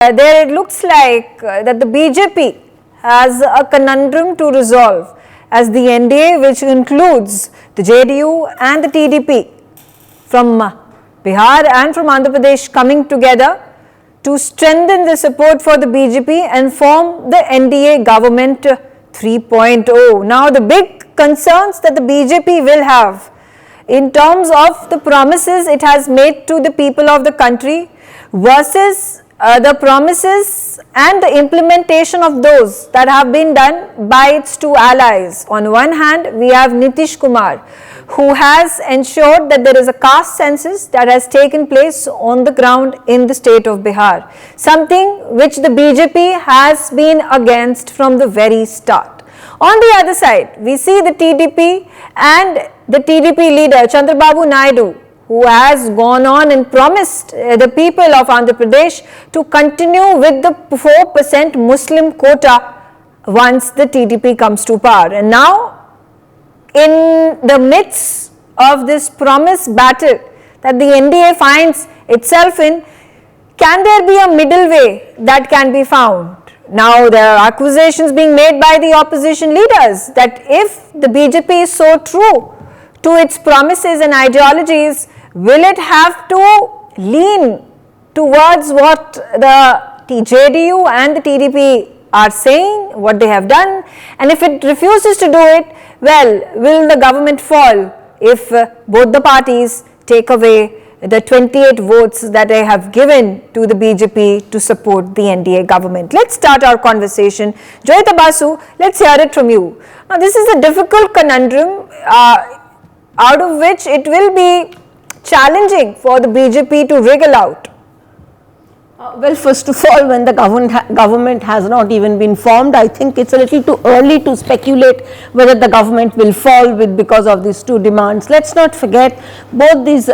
there it looks like that the BJP has a conundrum to resolve, as the NDA, which includes the JDU and the TDP from Bihar and from Andhra Pradesh, coming together to strengthen the support for the BJP and form the NDA government 3.0. Now, the big concerns that the BJP will have in terms of the promises it has made to the people of the country versus the promises and the implementation of those that have been done by its two allies. On one hand, we have Nitish Kumar, who has ensured that there is a caste census that has taken place on the ground in the state of Bihar, something which the BJP has been against from the very start. On the other side, we see the TDP and the TDP leader Chandrababu Naidu, who has gone on and promised the people of Andhra Pradesh to continue with the 4% Muslim quota once the TDP comes to power. And now, in the midst of this promise battle that the NDA finds itself in, can there be a middle way that can be found? Now, there are accusations being made by the opposition leaders that if the BJP is so true to its promises and ideologies, will it have to lean towards what the JDU and the TDP are saying, what they have done? And if it refuses to do it, well, will the government fall if both the parties take away the 28 votes that they have given to the BJP to support the NDA government? Let's start our conversation. Joyita Basu, let's hear it from you. Now, this is a difficult conundrum out of which it will be challenging for the BJP to wriggle out. Well, first of all, when the government has not even been formed, I think it's a little too early to speculate whether the government will fall because of these two demands. Let's not forget, both these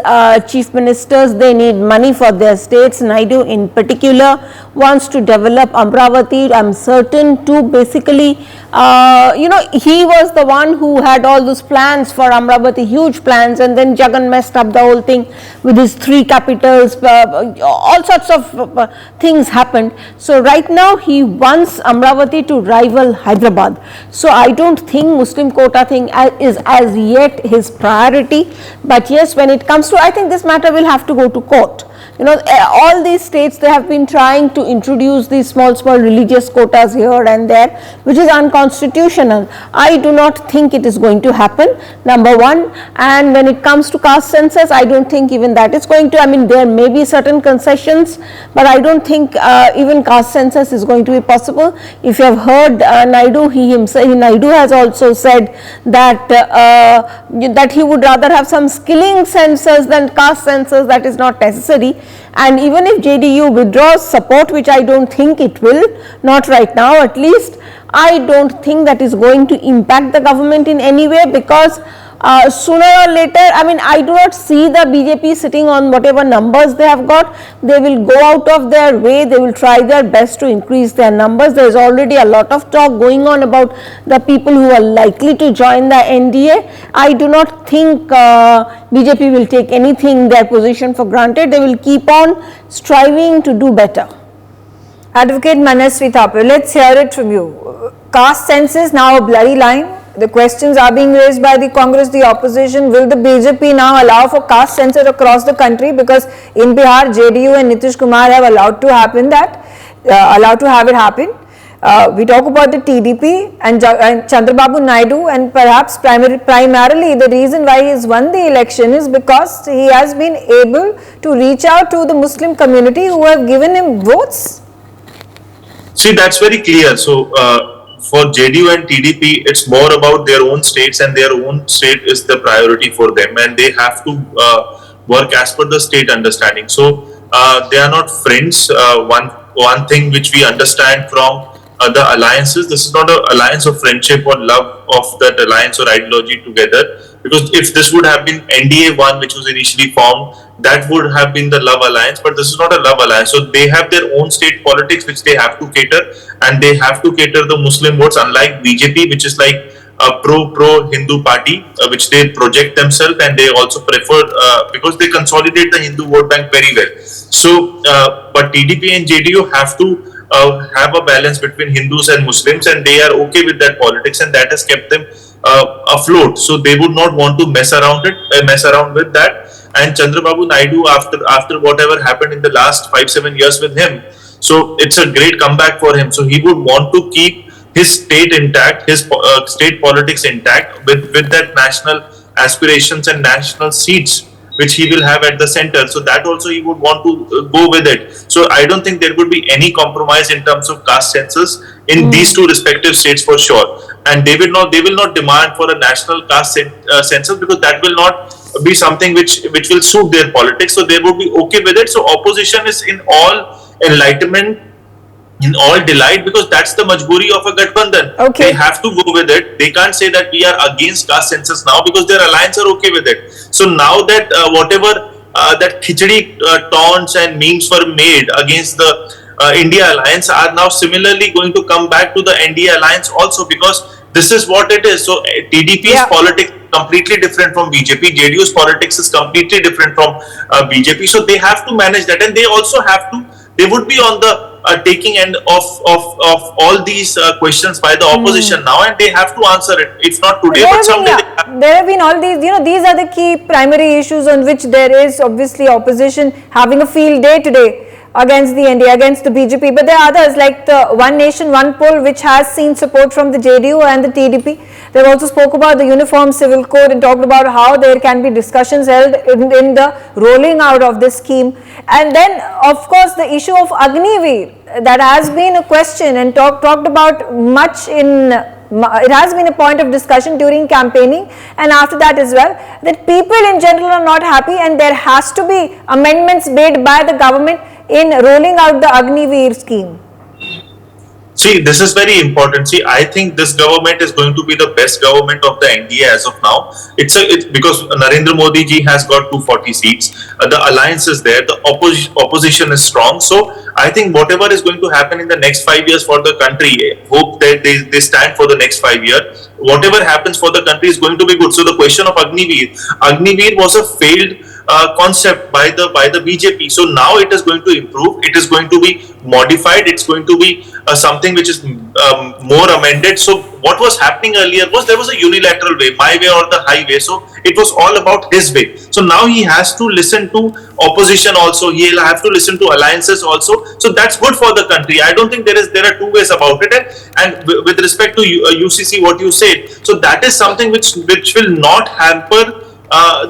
chief ministers, they need money for their states. Naidu in particular wants to develop Amravati, I'm certain, to basically, he was the one who had all those plans for Amravati, huge plans, and then Jagan messed up the whole thing with his 3 capitals, all sorts of things happened. So right now he wants Amravati to rival Hyderabad. So I don't think Muslim quota thing is as yet his priority. But yes, when it comes to, I think this matter will have to go to court. All these states, they have been trying to introduce these small religious quotas here and there, which is unconstitutional. I do not think it is going to happen, number one. And when it comes to caste census, I don't think even that is going to, there may be certain concessions, but I don't think even caste census is going to be possible. If you have heard Naidu, Naidu has also said that that he would rather have some skilling census than caste census. That is not necessary. And even if JDU withdraws support, which I don't think it will, not right now at least, I don't think that is going to impact the government in any way, because sooner or later, I do not see the BJP sitting on whatever numbers they have got. They will go out of their way, they will try their best to increase their numbers. There is already a lot of talk going on about the people who are likely to join the NDA. I do not think BJP will take anything, their position, for granted. They will keep on striving to do better. Advocate Manasvi Thapar, let's hear it from you. Caste census now a blurry line. The questions are being raised by the Congress, the opposition. Will the BJP now allow for caste census across the country? Because in Bihar, JDU and Nitish Kumar have allowed to have it happen. We talk about the TDP and Chandrababu Naidu, and perhaps primarily the reason why he has won the election is because he has been able to reach out to the Muslim community who have given him votes. See, that's very clear. So, for JDU and TDP, it's more about their own states, and their own state is the priority for them, and they have to work as per the state understanding. So they are not friends. One thing which we understand from the alliances, this is not an alliance of friendship or love of that alliance or ideology together. Because if this would have been NDA 1, which was initially formed, that would have been the love alliance, but this is not a love alliance. So they have their own state politics which they have to cater, and they have to cater the Muslim votes, unlike BJP, which is like a pro Hindu party, which they project themselves, and they also prefer because they consolidate the Hindu vote bank very well. So, but TDP and JDU have to have a balance between Hindus and Muslims, and they are okay with that politics, and that has kept them afloat. So they would not want to mess around with that. And Chandrababu Naidu, after whatever happened in the last 5-7 years with him, so it's a great comeback for him. So he would want to keep his state intact, his state politics intact, with that national aspirations and national seats which he will have at the center. So that also he would want to go with it. So I don't think there would be any compromise in terms of caste census in these two respective states for sure. And they will not demand for a national caste census, because that will not be something which will suit their politics. So they would be okay with it. So opposition is in all enlightenment, in all delight, because that's the majburi of a Gathbandhan. Okay. They have to go with it. They can't say that we are against caste census now, because their alliance are okay with it. So now that whatever that khichdi taunts and memes were made against the India alliance are now similarly going to come back to the NDA alliance also, because this is what it is. So TDP's politics completely different from BJP. JDU's politics is completely different from BJP. So they have to manage that, and they also have to. They would be on the taking end of all these questions by the opposition now, and they have to answer it. If not today, but someday. There have been all these, these are the key primary issues on which there is obviously opposition having a field day today against the NDA, against the BJP. But there are others like the One Nation, One Poll, which has seen support from the JDU and the TDP. They also spoke about the Uniform Civil Code and talked about how there can be discussions held in the rolling out of this scheme. And then, of course, the issue of Agniveer, that has been a question and talked about much in. It has been a point of discussion during campaigning and after that as well, that people in general are not happy, and there has to be amendments made by the government in rolling out the Agniveer scheme. See, this is very important. See, I think this government is going to be the best government of the NDA as of now. It's because Narendra Modi ji has got 240 seats. The alliance is there. The opposition is strong. So I think whatever is going to happen in the next 5 years for the country, hope that they stand for the next 5 years. Whatever happens for the country is going to be good. So the question of Agniveer was a failed concept by the BJP. So now it is going to improve. It is going to be modified. It's going to be something which is more amended. So what was happening earlier was there was a unilateral way, my way or the highway. So it was all about his way. So now he has to listen to opposition also. He'll have to listen to alliances also. So that's good for the country. I don't think there are two ways about it. And with respect to UCC, what you said, so that is something which will not hamper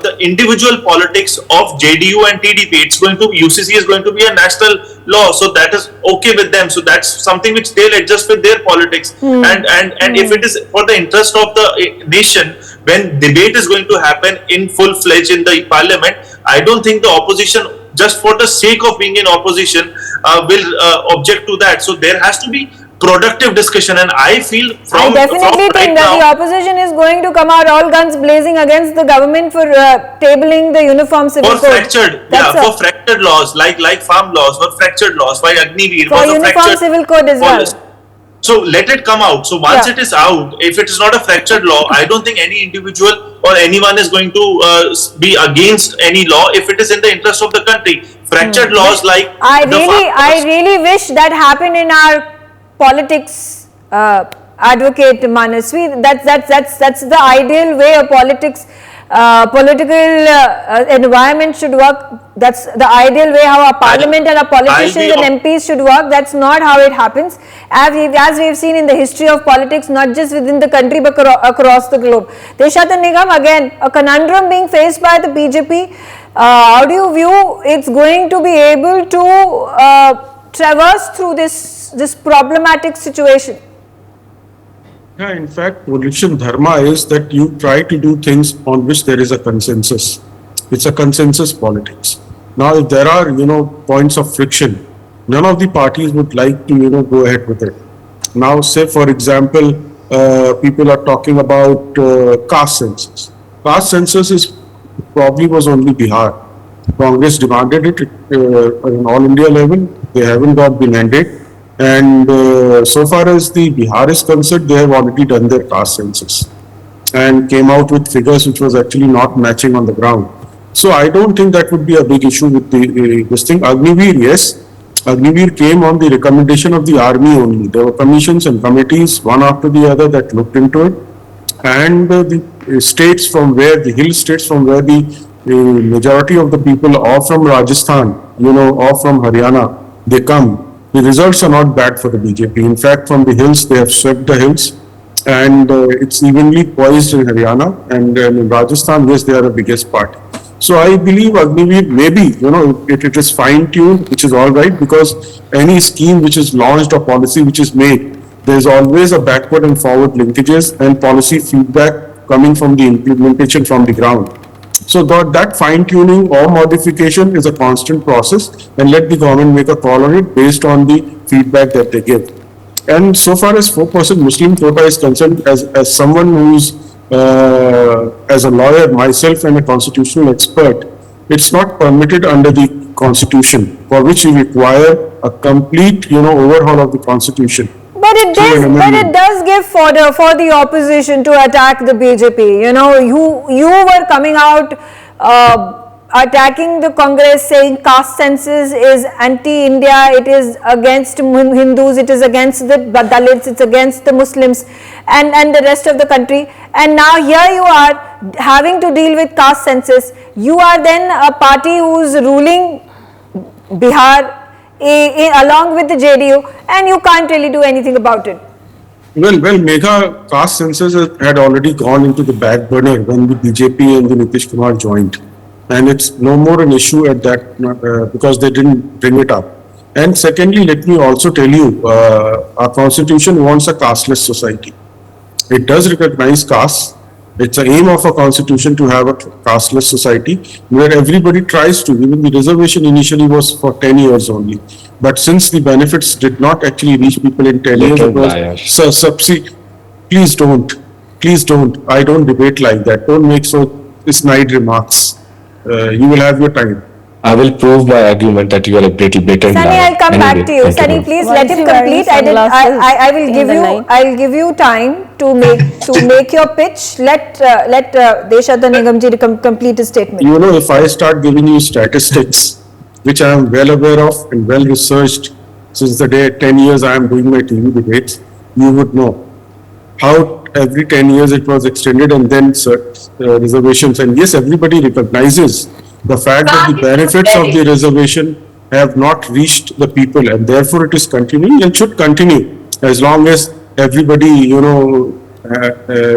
the individual politics of JDU and TDP. UCC is going to be a national law, so that is okay with them. So that's something which they'll adjust with their politics. And if it is for the interest of the nation, when debate is going to happen in full-fledged in the parliament, I don't think the opposition, just for the sake of being in opposition, will object to that. So there has to be productive discussion, and I feel I definitely think that the opposition is going to come out all guns blazing against the government for tabling the Uniform Civil Code. For fractured laws like farm laws, for fractured laws, by Agniveer, for Uniform Civil Code as well. So let it come out. So once it is out, if it is not a fractured law, I don't think any individual or anyone is going to be against any law if it is in the interest of the country. Fractured laws like I really wish that happened in our politics, advocate Manasvi. That's the ideal way a political environment should work. That's the ideal way how our parliament and our politicians and MPs should work. That's not how it happens, as we've seen in the history of politics, not just within the country but across the globe. Deshatan Nigam, again a conundrum being faced by the BJP. How do you view it's going to be able to traverse through this problematic situation? Yeah, in fact, political dharma is that you try to do things on which there is a consensus. It's a consensus politics. Now, if there are, points of friction, none of the parties would like to, go ahead with it. Now, say, for example, people are talking about caste census. Caste census was only Bihar. Congress demanded it on all India level. They haven't got the mandate. And so far as the Bihar is concerned, they have already done their caste census. and came out with figures which was actually not matching on the ground. So I don't think that would be a big issue with this thing. Agniveer, yes. Agniveer came on the recommendation of the army only. There were commissions and committees, one after the other, that looked into it. And the states from where, the hill states from where the majority of the people are from Rajasthan, or from Haryana, they come. The results are not bad for the BJP. In fact, from the hills, they have swept the hills. And it's evenly poised in Haryana. And in Rajasthan, yes, they are the biggest party. So I believe Agniveer, maybe, it is fine-tuned, which is all right, because any scheme which is launched or policy which is made, there is always a backward and forward linkages and policy feedback coming from the implementation from the ground. So that fine-tuning or modification is a constant process, and let the government make a call on it based on the feedback that they give. And so far as 4% Muslim quota is concerned, as someone who's as a lawyer myself and a constitutional expert, it's not permitted under the constitution, for which you require a complete, overhaul of the constitution. But it does give fodder for the opposition to attack the BJP. You were coming out attacking the Congress, saying caste census is anti-India, it is against Hindus, it is against the Dalits, it's against the Muslims and the rest of the country. And now here you are having to deal with caste census. You are then a party who's ruling Bihar along with the JDU, and you can't really do anything about it. Well, Megha, caste census had already gone into the back burner when the BJP and the Nitish Kumar joined. And it's no more an issue at that, because they didn't bring it up. And secondly, let me also tell you, our constitution wants a casteless society. It does recognize castes. It's an aim of a constitution to have a casteless society where everybody tries to. Even the reservation initially was for 10 years only. But since the benefits did not actually reach people in 10 years, it was subsidy. Please don't. I don't debate like that. Don't make so snide remarks. You will have your time. I will prove my argument that you are a blatant liar. Sunny, I'll come back to you. Sunny, please let him complete. I will give you time to make your pitch. Let Deshaddha Nigamji complete his statement. If I start giving you statistics, which I am well aware of and well researched since the day 10 years I am doing my TV debates, you would know how every 10 years it was extended, and then reservations. And yes, everybody recognizes the fact that the benefits of the reservation have not reached the people, and therefore it is continuing and should continue as long as everybody,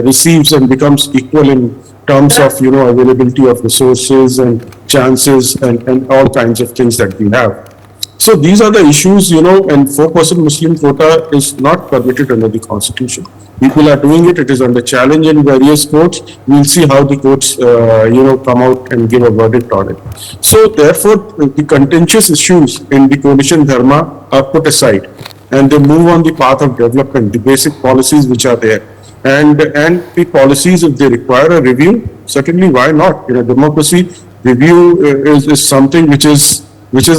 receives and becomes equal in terms of, availability of resources and chances and all kinds of things that we have. So these are the issues, and 4% Muslim quota is not permitted under the constitution. People are doing it. It is under challenge in various courts. We'll see how the courts, come out and give a verdict on it. So therefore, the contentious issues in the coalition dharma are put aside, and they move on the path of development, the basic policies which are there. And the policies, if they require a review, certainly why not? In a democracy, review is something which is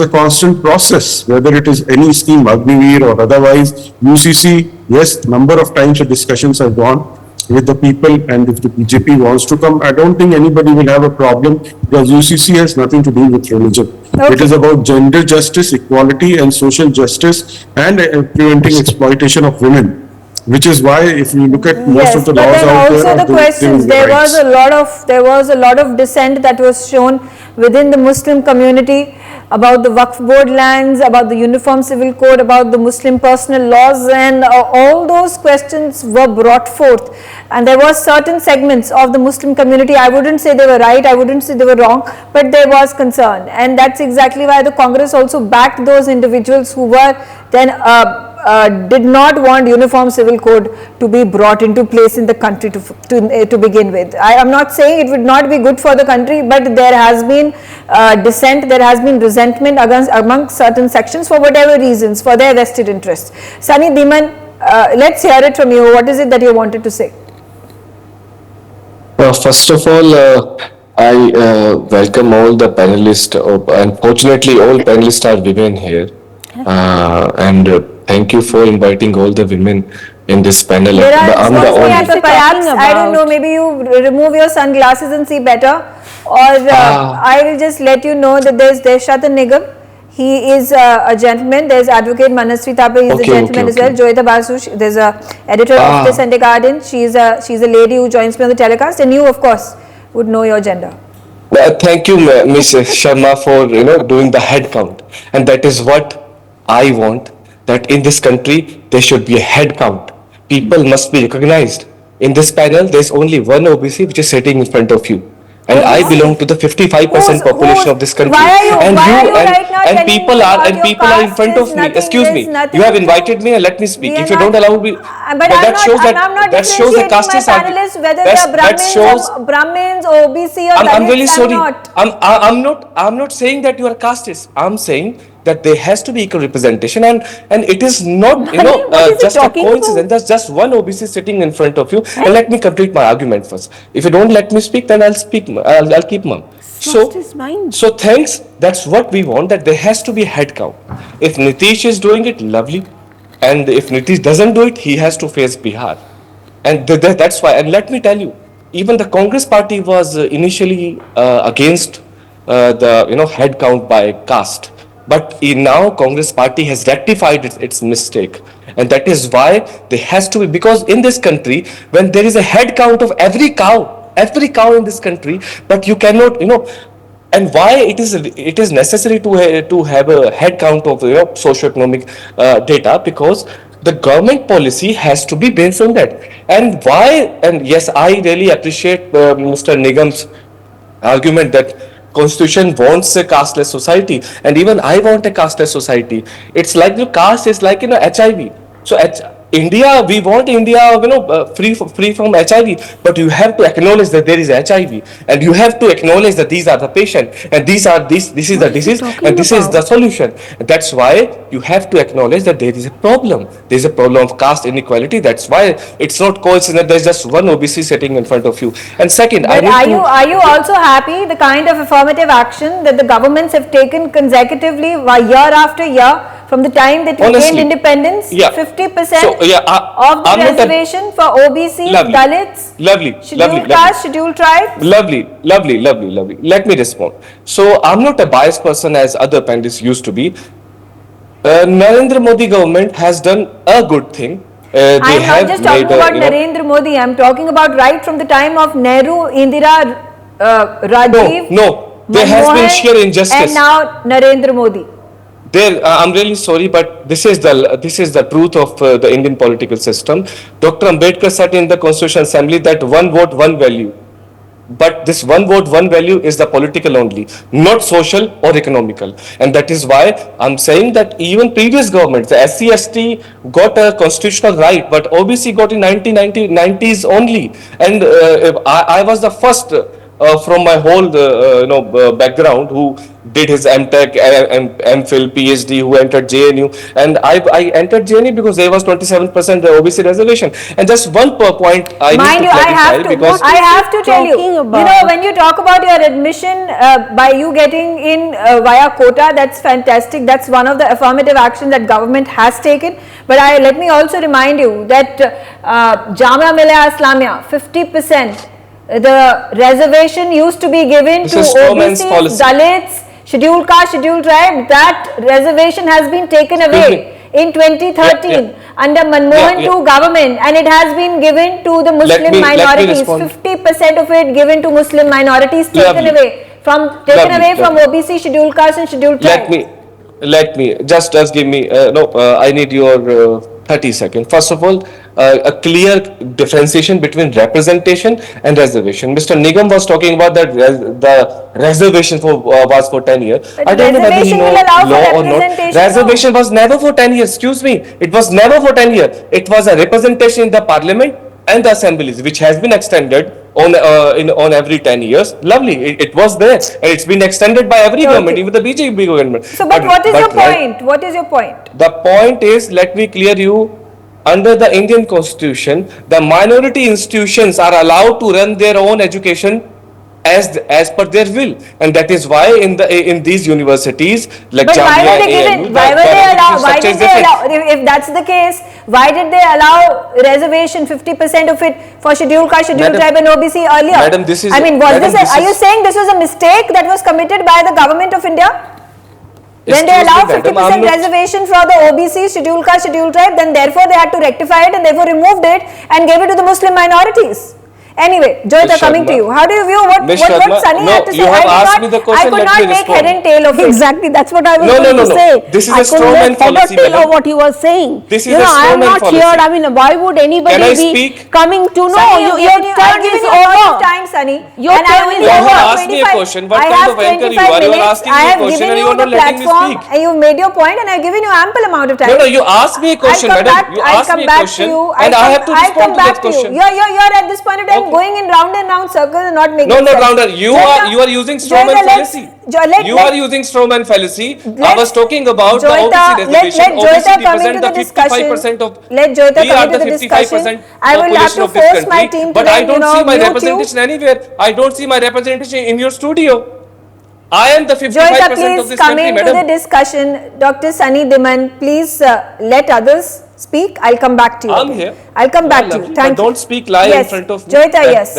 a constant process, whether it is any scheme, Agniveer or otherwise. UCC, yes, number of times the discussions have gone with the people, and if the BJP wants to come, I don't think anybody will have a problem, because UCC has nothing to do with religion. Okay. It is about gender justice, equality and social justice, and preventing exploitation of women. Which is why, if you look at most of the laws out there, also the questions, there was a lot of dissent that was shown within the Muslim community about the Waqf board lands, about the Uniform Civil Code, about the Muslim personal laws, and all those questions were brought forth. And there were certain segments of the Muslim community, I wouldn't say they were right, I wouldn't say they were wrong, but there was concern. And that's exactly why the Congress also backed those individuals who were then did not want Uniform Civil Code to be brought into place in the country to begin with. I am not saying it would not be good for the country, but there has been dissent, there has been resentment among certain sections for whatever reasons, for their vested interests. Sunny Dhiman, let's hear it from you. What is it that you wanted to say? First of all, I welcome all the panelists. Unfortunately, all panelists are women here. And thank you for inviting all the women in this panel. There are, I'm the excuse me, only. but perhaps, Talking I don't know, about- maybe you remove your sunglasses and see better, or I will just let you know that there's Deshat Nigam. He is a gentleman. There's Advocate Manasvi Thakur, he's a Okay, gentleman okay, as well. okay. Joyita Basu, there's a editor of the Sunday Garden. She's a lady who joins me on the telecast, and you, of course, would know your gender. Thank you, Ms. Sharma, for doing the head count, and that is what I want. That in this country there should be a head count. People must be recognized. In this panel, there's only one OBC which is sitting in front of you, and I belong to the 55% population of this country. Why are you and right now and telling people me are about and your people are in caste? front There's of me. nothing- Excuse there's me. nothing You have to- invited me, and let me speak. We are If you not- don't allow me, but I'm not that shows the differentiating my casteist panelists whether they are Brahmins, OBC or Dalits. I'm really sorry. not. I'm not saying that you are casteist. I'm saying that there has to be equal representation, and it is not What is he just a talking coincidence. about? There's just one OBC sitting in front of you. And let me complete my argument first. If you don't let me speak, then I'll speak. I'll keep mum. Lost his mind. So thanks. That's what we want. That there has to be head count. If Nitish is doing it, lovely. And if Nitish doesn't do it, he has to face Bihar. And that's why. And let me tell you, even the Congress party was initially against the head count by caste. But now Congress party has rectified its mistake. And that is why there has to be, because in this country, when there is a head count of every cow in this country, but you cannot, and why it is necessary to have a head count of socioeconomic data, because the government policy has to be based on that. And why? And yes, I really appreciate Mr. Nigam's argument that constitution wants a casteless society, and even I want a casteless society. It's like the caste is like HIV. So India, we want India, free from HIV, but you have to acknowledge that there is HIV, and you have to acknowledge that these are the patient, and this is the disease, and this is the solution. That's why you have to acknowledge that there is a problem. There is a problem of caste inequality. That's why it's not coincident. There's just one OBC sitting in front of you. And second, But are you also happy the kind of affirmative action that the governments have taken consecutively year after year from the time that we gained Honestly, independence? yeah. 50% So, yeah, of the I'm not a- reservation for OBC, Lovely. Dalits, Lovely, scheduled lovely, caste, scheduled tribes. Lovely. Let me respond. So I'm not a biased person as other panelists used to be. Narendra Modi government has done a good thing. They I'm have not just talking made, about Narendra Modi, I'm talking about right from the time of Nehru, Indira, Rajiv, No, there has been Manmohan, sheer injustice. and now Narendra Modi. I'm really sorry, but this is the truth of the Indian political system. Dr. Ambedkar said in the Constitutional Assembly that one vote, one value. But this one vote, one value is the political only, not social or economical. And that is why I'm saying that even previous governments, the SC/ST got a constitutional right, but OBC got in 1990s only. And I was the first from my whole background who did his MTech, MPhil, PhD, who entered JNU, and I entered JNU because there was 27% OBC reservation. And just one point I Mind need you, to I clarify, because I have to tell you, talking you about? know, when you talk about your admission by you getting in via quota, that's fantastic. That's one of the affirmative actions that government has taken. But let me also remind you that Jamia Millia Islamia, 50%. The reservation used to be given This to is no man's OBCs, policy. Dalits, scheduled caste, scheduled tribe. That reservation has been taken away in 2013 under Manmohan II government, and it has been given to the Muslim me minorities. respond. 50% of it given to Muslim minorities, taken Lovely. away from OBC, scheduled caste, and scheduled tribe. let me just give me I need your 30 seconds. First of all, a clear differentiation between representation and reservation. Mr. Nigam was talking about that the reservation was for 10 years. But I don't know whether you reservation know will allow for law or not. representation, Reservation was never for 10 years. Excuse me. It was never for 10 years. It was a representation in the parliament and the assemblies, which has been extended on every 10 years. Lovely. It was there, and it's been extended by every government, even the BJP government. So, but what is your point? What is your point? The point is, let me clear you, under the Indian Constitution, the minority institutions are allowed to run their own education as per their will, and that is why in these universities like But why Jamia were they ANU, given? Why were they allowed? Why did they allow? If that's the case, why did they allow reservation 50% of it for scheduled caste, scheduled Madam- tribe, and OBC earlier? Madam, this is- I mean, was Madam, this? this Are you is- saying this was a mistake that was committed by the government of India? When they Excuse me, allow madam, 50% I'm not- reservation for the OBC, scheduled caste, scheduled tribe, then therefore they had to rectify it and therefore removed it and gave it to the Muslim minorities. Anyway, Joyita, Ms. coming to Sharma. you. How do you view what Ms. what Sharma, Sunny no, had to say? you have I asked could me not, the question, I could let not me make respond. head and tail of it. Exactly, that's what I was No, going no, to no. say. This is I a couldn't straw man make head or policy, tail madam. of what he was saying. This is You a know, I straw am man not policy. here. I mean, why would anybody Can I be speak? coming to know? Sunny, Your I've turn given is you a lot of over. time, Sunny. Your And I turn only is have over. You have asked me a 25 question. What I kind have of anchor you 25 are? You are minutes. asking me I a have question given and you you are the not letting me platform speak. and you've made your point and I've given you ample amount of time. No, no, you asked me a question, I'll come madam. back, You I'll asked come me a back question to you. and I have to I'll respond come to back that to you. question. You're at this point of time Okay. going in round circles and not making No, sense. not rounder. You Joyita, are using straw man Joyita, fallacy. You are let's- using straw man fallacy. I Let's- was talking about the Joyita, OBC reservation. let Joyita OBC come into represent the the discussion. 55% of. Let Joyita We come are into the the discussion. 55% I will have population to of this force my country. team to But I then, don't see my mute you. representation anywhere. I don't see my representation in your studio. I am the 55% Joyita, of please this come country, into madam. the discussion. Dr. Sunny Diman, please let others speak. I'll come back to you. I'm again. here. I'll come Yeah, back to you. lovely. Thank But you. don't speak lie in Yes. front of me. Joyita, yes.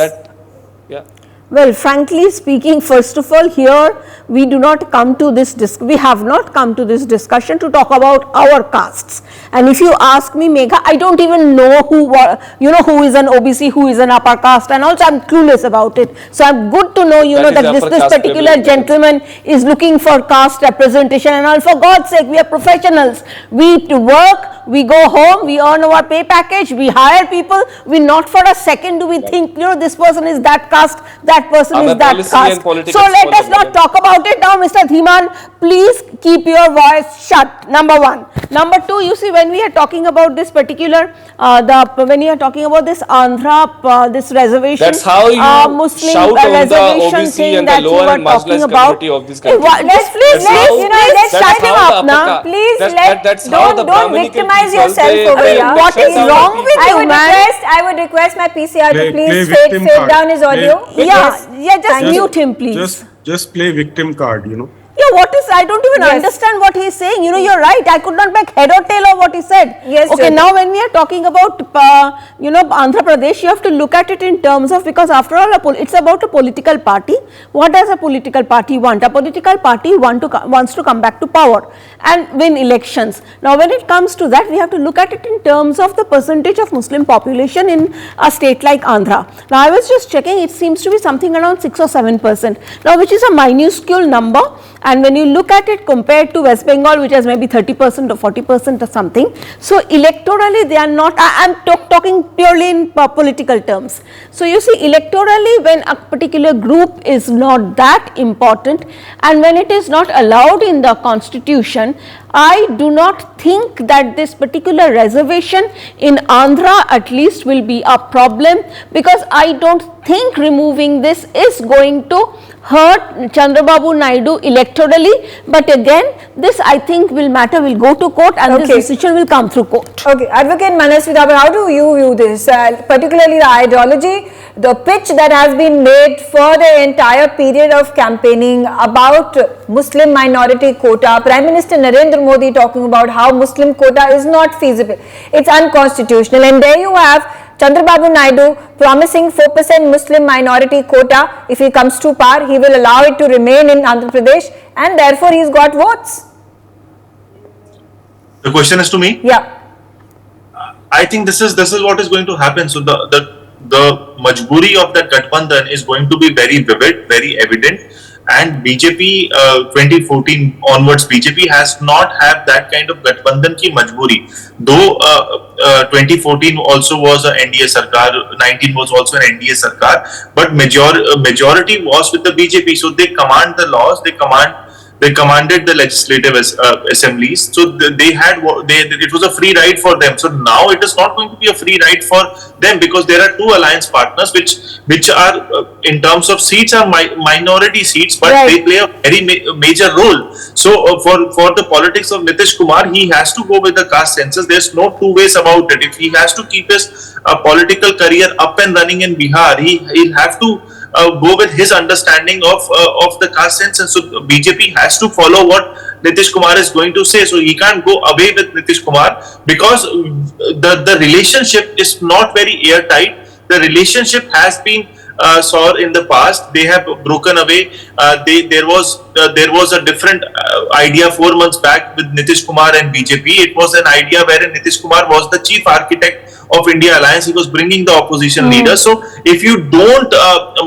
Yeah. Well, frankly speaking, first of all, here we do not come to this, we have not come to this discussion to talk about our castes. And if you ask me, Megha, I don't even know who is an OBC, who is an upper caste, and also I'm clueless about it. So I'm good to know, That is that upper this caste particular privilege. gentleman is looking for caste representation and all. For God's sake, we are professionals. We work, we go home, we earn our pay package, we hire people. We not for a second do we think, this person is that caste, that person I'm is a that policy and caste. political So let us scholar, not madam. talk about it now, Mr. Dhiman. Please keep your voice shut. Number one. Number two, you see, when we are talking about this particular, when you are talking about this Andhra, this reservation, That's how you Muslim shout on the reservation OBC thing and the that you lower are and talking marginalized about. community of this country. Let's Shut shut him how up the now. upper Please that's how the don't Brahminical victimize people, yourself they- over they here. What shut is down wrong the with people. you, man? I would request my PCR to Play please victim fade card. down his audio. Play- Yes. Yeah, just Thank you. mute him, please. Just play victim card. Yeah, what is, I don't even Yes. understand what he is saying. You're right. I could not make head or tail of what he said. Yes, Okay, Jyoti. now when we are talking about, Andhra Pradesh, you have to look at it in terms of, because after all, it's about a political party. What does a political party want? A political party wants to come back to power and win elections. Now, when it comes to that, we have to look at it in terms of the percentage of Muslim population in a state like Andhra. Now, I was just checking, it seems to be something around 6 or 7%. Now, which is a minuscule number. And when you look at it compared to West Bengal, which has maybe 30% or 40% or something, so electorally they are not, I am talking purely in political terms. So you see, electorally when a particular group is not that important and when it is not allowed in the constitution, I do not think that this particular reservation in Andhra at least will be a problem, because I don't think removing this is going to hurt Chandrababu Naidu electorally, but again this I think will go to court and this Okay. decision will come through court. Okay, Advocate Manas Vidhabar, how do you view this, particularly the ideology, the pitch that has been made for the entire period of campaigning about Muslim minority quota, Prime Minister Narendra Modi talking about how Muslim quota is not feasible, it's unconstitutional, and there you have Chandrababu Naidu promising 4% Muslim minority quota. If he comes to power, he will allow it to remain in Andhra Pradesh and therefore he's got votes. The question is to me. Yeah. I think this is what is going to happen. So the majburi of that Gathbandhan is going to be very vivid, very evident, and BJP 2014 onwards, BJP has not had that kind of Gathbandhan ki majburi. Though 2014 also was an NDA Sarkar, 19 was also an NDA Sarkar, but majority was with the BJP. So they command the laws, they commanded the legislative assemblies, so it was a free ride for them. So now it is not going to be a free ride for them, because there are two alliance partners which are in terms of seats are minority seats, but Right. they play a very major role. So for the politics of Nitish Kumar, he has to go with the caste census. There's no two ways about it. If he has to keep his political career up and running in Bihar, he'll have to go with his understanding of the caste census. So BJP has to follow what Nitish Kumar is going to say. So he can't go away with Nitish Kumar, because the relationship is not very airtight. The relationship has been saw in the past. They have broken away. There was a different idea 4 months back with Nitish Kumar and BJP. It was an idea wherein Nitish Kumar was the chief architect of India Alliance. He was bringing the opposition leader. So if you don't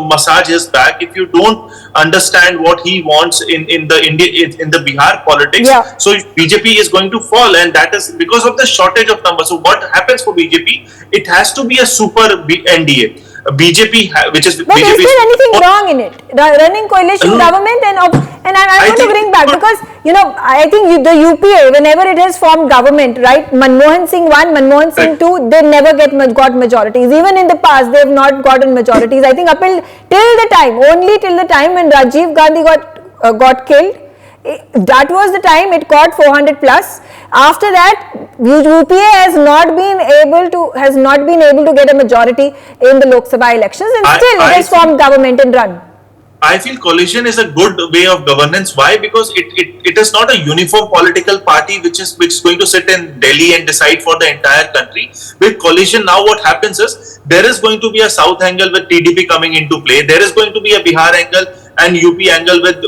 massage his back, if you don't understand what he wants in the Bihar politics, so BJP is going to fall, and that is because of the shortage of numbers. So what happens for BJP? It has to be a super NDA. BJP, which is But BJP, is there anything wrong in it? Running coalition government and I want to bring back, because I think the UPA, whenever it has formed government, right? Manmohan Singh 1, Manmohan Singh 2, they never got majorities. Even in the past, they have not gotten majorities. I think only till the time when Rajiv Gandhi got killed. That was the time it got 400 plus. After that, UPA has not been able to get a majority in the Lok Sabha elections, and still it has formed government and run. I feel coalition is a good way of governance. Why? Because it is not a uniform political party which is going to sit in Delhi and decide for the entire country. With coalition, now what happens is there is going to be a South angle with TDP coming into play. There is going to be a Bihar angle and UP angle with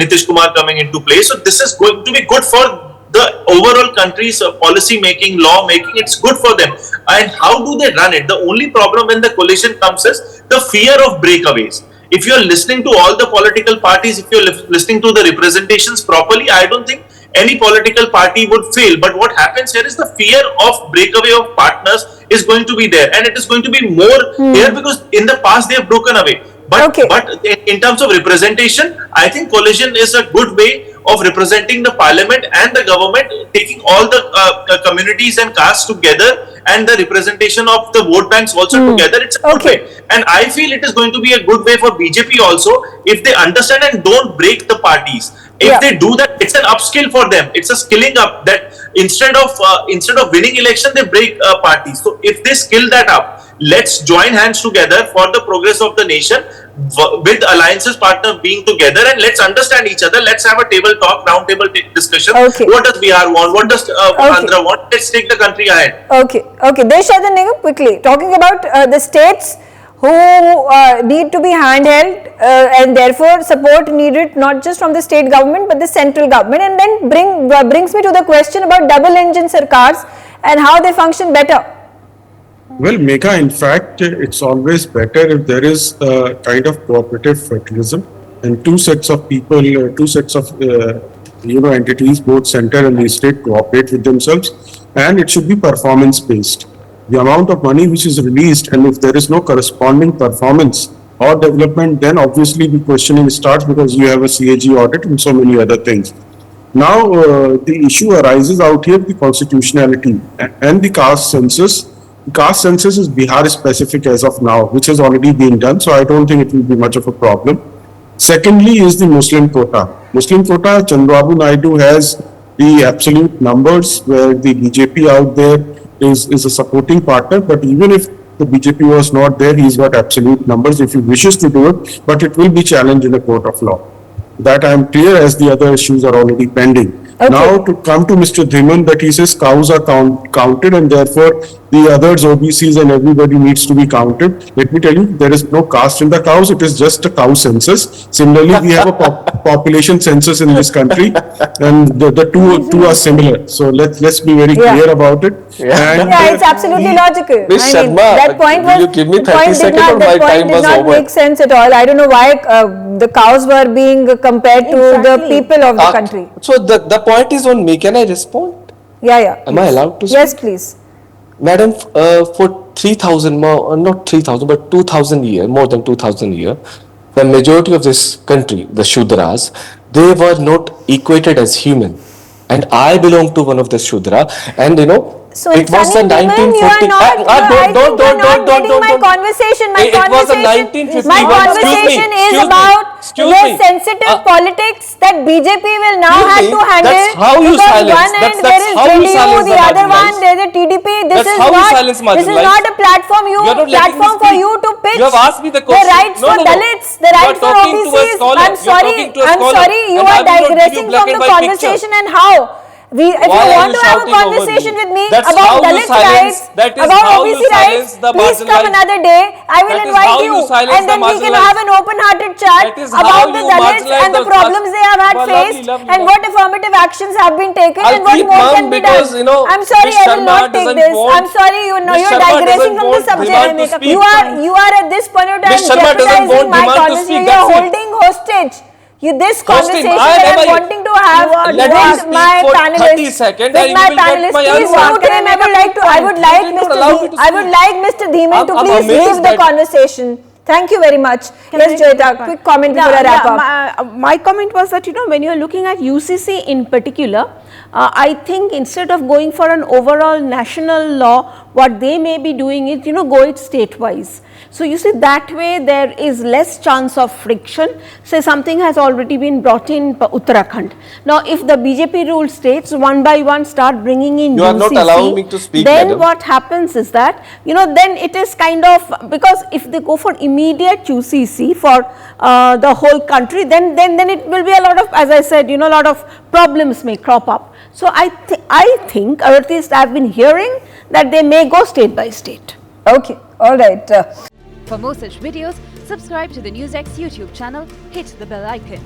Nitish Kumar coming into play. So this is going to be good for the overall country's policy making, law making. It's good for them. And how do they run it? The only problem when the coalition comes is the fear of breakaways. If you're listening to all the political parties, if you're listening to the representations properly, I don't think any political party would fail. But what happens here is the fear of breakaway of partners is going to be there, and it is going to be more here because in the past they have broken away. But in terms of representation, I think coalition is a good way of representing the parliament and the government, taking all the communities and castes together, and the representation of the vote banks also together. It's a good way, and I feel it is going to be a good way for BJP also if they understand and don't break the parties. If they do that, it's an upskill for them. It's a skilling up, that instead of winning election, they break parties. So if they skill that up, let's join hands together for the progress of the nation, with alliances partner being together, and let's understand each other. Let's have a table talk, round table discussion. What does Bihar want? What does Andhra want? Let's take the country ahead. Okay. Deshadan Nigam, quickly talking about the states who need to be handheld and therefore support needed not just from the state government but the central government, and then brings me to the question about double engine sarkars and how they function better. Well, Megha, in fact, it's always better if there is a kind of cooperative federalism and two sets of people, two sets of entities, both center and the state, cooperate with themselves, and it should be performance based. The amount of money which is released, and if there is no corresponding performance or development, then obviously the questioning starts, because you have a CAG audit and so many other things. Now, the issue arises out here, the constitutionality and the caste census. The caste census is Bihar specific as of now, which has already been done, so I don't think it will be much of a problem. Secondly is the Muslim quota. Muslim quota, Chandrababu Naidu has the absolute numbers, where the BJP out there is a supporting partner, but even if the BJP was not there, he's got absolute numbers if he wishes to do it, but it will be challenged in a court of law. That I am clear, as the other issues are already pending. Now to come to Mr. Dhiman, that he says cows are counted and therefore the others, OBCs and everybody needs to be counted. Let me tell you, there is no caste in the cows, it is just a cow census. Similarly, we have a population census in this country, and the two are similar. So let's be very clear about it. And it's absolutely logical. Ms. Sharma, that point was, will you give me 30 seconds or my time was over? That point did not make sense at all. I don't know why the cows were being compared to the people of the country. So the point is on me. Can I respond? Yeah. Am I allowed to speak? Yes, please. Madam, for 3,000 more, not 3,000, but 2,000 years, more than 2,000 years, the majority of this country, the Shudras, they were not equated as human. And I belong to one of the Shudra, and so it was the 1940. Don't. My conversation is about the sensitive politics that BJP will now have to handle. That's how you silence. One end there is JDU, the other one there is a TDP. This this That's is how you not, silence this is marginalized. not a platform You are not letting me for speak. you to pitch You have asked me the question. the rights No, for no, no. Dalits, the You are rights for talking to a OBCs. scholar. I'm You are sorry, talking to a I'm scholar. sorry, you And are I will not give you digressing black from and the white conversation picture. and how. If Why you are want you to have a shouting over conversation me? with me That's about how you Dalit silence- rights, that is about how you OBC silence rights, the please come marginalized. another day. I will That is invite how you silence and the then we can marginalized. have an open-hearted chat That is how about the you Dalits marginalize and the the problems they have had Well, faced lovely, and what affirmative actions have been taken I'll and what keep more mum can be because, done. you know, I'm sorry, Ms. I will Sharma not take doesn't this. want- I'm sorry, Ms. you're Sharma digressing doesn't from the want subject. Dhiman to speak. You are at this point of time Ms. Sharma doesn't jeopardizing want my Dhiman to conversation. speak, You're that's it. holding hostage. This Hostage, conversation I that am I'm a- wanting to have Let me with speak my for panelists, 30 seconds with and you my will get panelists, my please answer. mute him. I would like You did not allow me to I would speak. like Mr. Dhiman to I'm please amazed leave the that- conversation. Thank you very much. Yes, Joyita, quick comment before I wrap up. My comment was that, when you're looking at UCC in particular, I think instead of going for an overall national law, what they may be doing is, go it state-wise. So, you see, that way there is less chance of friction. Say something has already been brought in Uttarakhand. Now, if the BJP ruled states one by one start bringing in You are not UCC, allowing me to speak, then madam. what happens is that, then it is kind of, because if they go for immediate UCC for the whole country, then it will be a lot of, as I said, a lot of problems may crop up. So, I think, or at least I have been hearing that they may go state by state. Okay, all right. For more such videos, subscribe to the NewsX YouTube channel, hit the bell icon.